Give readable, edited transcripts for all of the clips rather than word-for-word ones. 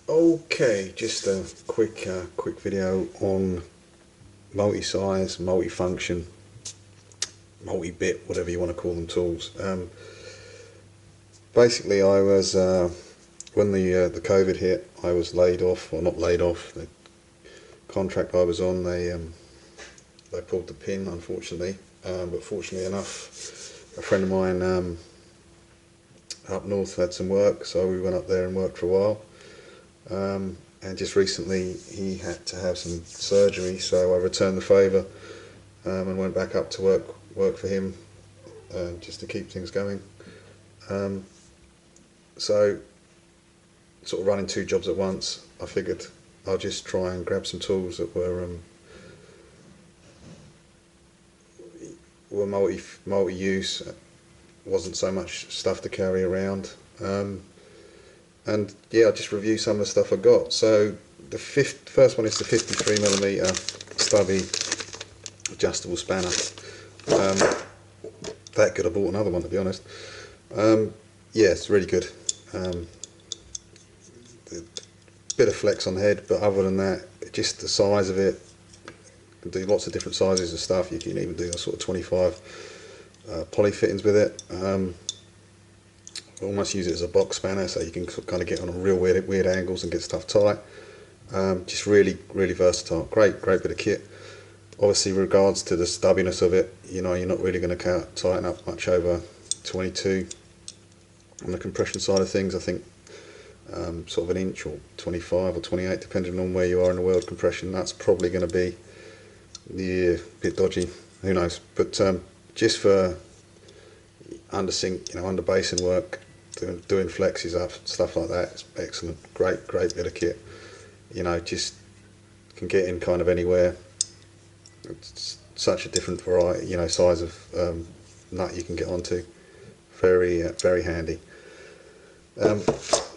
Okay, just a quick video on multi-size, multi-function, multi-bit, whatever you want to call them, tools. Basically, I was when the COVID hit, I was laid off, or not laid off. The contract I was on, they pulled the pin, unfortunately. But fortunately enough, a friend of mine up north had some work, so we went up there and worked for a while. And just recently he had to have some surgery, so I returned the favour and went back up to work for him just to keep things going. So sort of running two jobs at once, I figured I'll just try and grab some tools that were multi-use, wasn't so much stuff to carry around. And yeah, I'll just review some of the stuff I got. So the first one is the 53mm stubby adjustable spanner. That could have bought another one, to be honest. Yeah, it's really good. Bit of flex on the head, but other than that, just the size of it. You can do lots of different sizes of stuff. You can even do a sort of 25 poly fittings with it. Almost use it as a box spanner, so you can kind of get on a real weird angles and get stuff tight. Just really versatile. Great bit of kit. Obviously, with regards to the stubbiness of it, you know, you're not really going to tighten up much over 22. On the compression side of things, I think sort of an inch or 25 or 28, depending on where you are in the world compression. That's probably going to be a bit dodgy. Who knows? But just for under sink, under basin work, doing flexes up, stuff like that, it's excellent. Great bit of kit. Just can get in kind of anywhere. It's such a different variety, size of nut you can get onto. Very handy.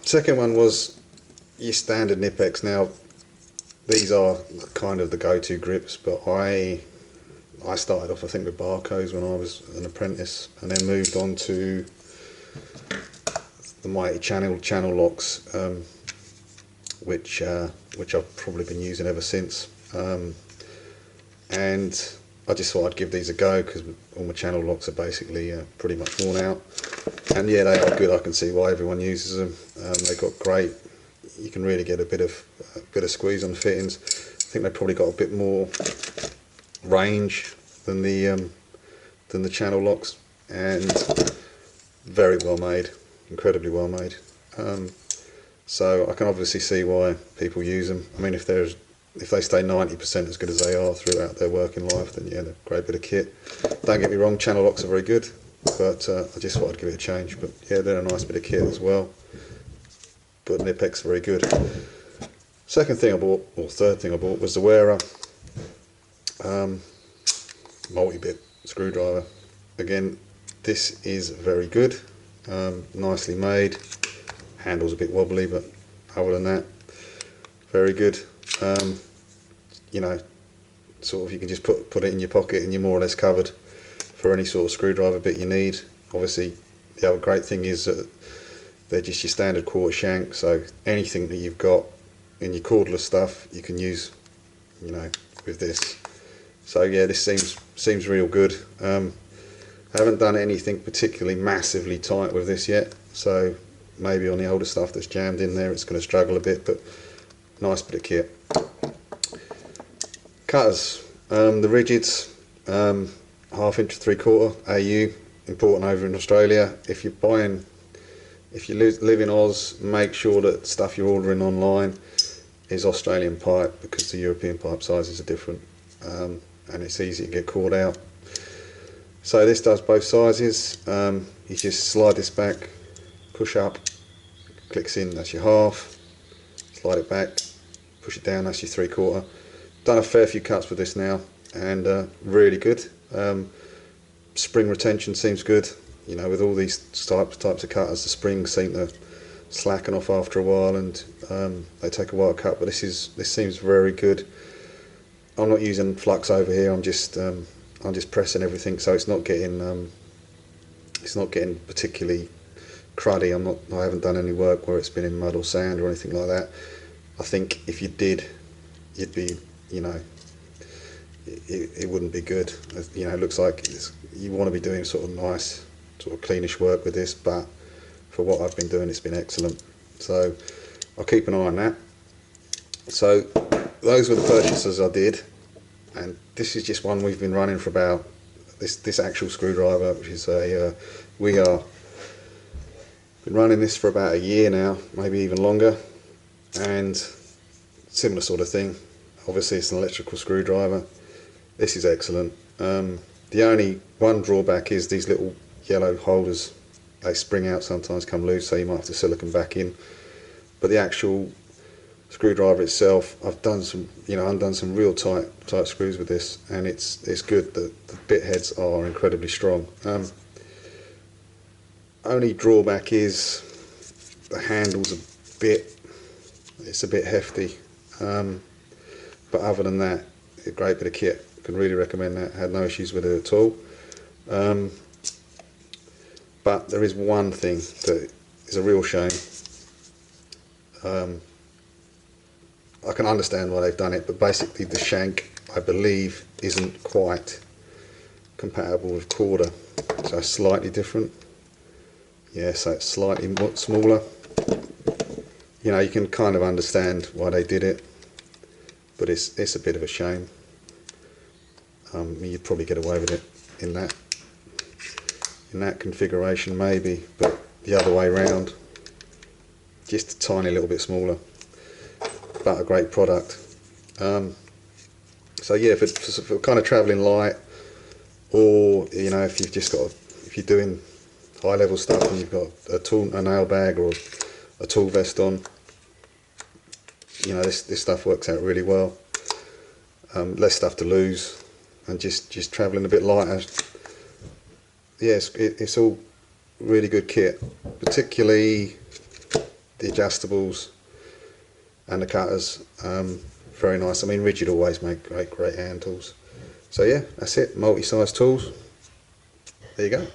Second one was your standard Knipex. Now, these are kind of the go-to grips, but I started off, I think, with Barcodes when I was an apprentice, and then moved on to the mighty channel locks, which I've probably been using ever since. And I just thought I'd give these a go because all my channel locks are basically pretty much worn out. And yeah, they are good. I can see why everyone uses them. They've got great. You can really get a bit of squeeze on the fittings. I think they've probably got a bit more range than the channel locks, and very well made, incredibly well made. So I can obviously see why people use them. I mean, if they stay 90% as good as they are throughout their working life, then yeah, they're a great bit of kit. Don't get me wrong, channel locks are very good, but I just thought I'd give it a change. But yeah, they're a nice bit of kit as well. But Knipex very good. Second thing I bought, or third thing I bought, was the Wera multi-bit screwdriver. Again, this is very good, nicely made. Handle's a bit wobbly, but other than that, very good. Sort of you can just put it in your pocket and you're more or less covered for any sort of screwdriver bit you need. Obviously, the other great thing is that they're just your standard quarter shank, so anything that you've got in your cordless stuff you can use, with this. So yeah, this seems real good. I haven't done anything particularly massively tight with this yet, so maybe on the older stuff that's jammed in there it's going to struggle a bit, but nice bit of kit. Cutters, the Ridgids, 1/2 inch to 3/4 AU, important over in Australia. If you live in Oz, make sure that stuff you're ordering online is Australian pipe, because the European pipe sizes are different, and it's easy to get caught out. So this does both sizes. You just slide this back, push up, clicks in, that's your 1/2, slide it back, push it down, that's your 3/4. Done a fair few cuts with this now, and really good. Spring retention seems good. With all these types of cutters, the springs seem to slacken off after a while, and they take a while to cut. But this seems very good. I'm not using flux over here. I'm just pressing everything, so it's not getting particularly cruddy. I haven't done any work where it's been in mud or sand or anything like that. I think if you did, you'd be, you know, it wouldn't be good. You know, it looks like you want to be doing sort of nice, sort of cleanish work with this, but for what I've been doing, it's been excellent. So I'll keep an eye on that. So those were the purchases I did, and this is just one we've been running for about, this actual screwdriver, which is a Wiha. Been running this for about a year now, maybe even longer, and similar sort of thing. Obviously it's an electrical screwdriver. This is excellent. The only one drawback is these little yellow holders, they spring out sometimes, come loose, so you might have to silicone back in. But the actual screwdriver itself, I've done some, you know, undone some real tight screws with this, and it's good. The bit heads are incredibly strong. Only drawback is the handle's it's a bit hefty, but other than that, a great bit of kit. Can really recommend that. Had no issues with it at all. But there is one thing that is a real shame. I can understand why they've done it, but basically the shank, I believe, isn't quite compatible with quarter, so it's slightly different. Yeah, so it's slightly smaller. You know, you can kind of understand why they did it, but it's a bit of a shame. You'd probably get away with it in that configuration maybe, but the other way round, just a tiny little bit smaller, but a great product. So yeah, if you're kind of travelling light, or you know, if you're doing high level stuff and you've got a nail bag or a tool vest on, you know, this stuff works out really well. Less stuff to lose, and just travelling a bit lighter. Yes, it's all really good kit, particularly the adjustables and the cutters. Very nice. I mean, Ridgid always make great hand tools. So yeah, that's it. Multi-size tools. There you go.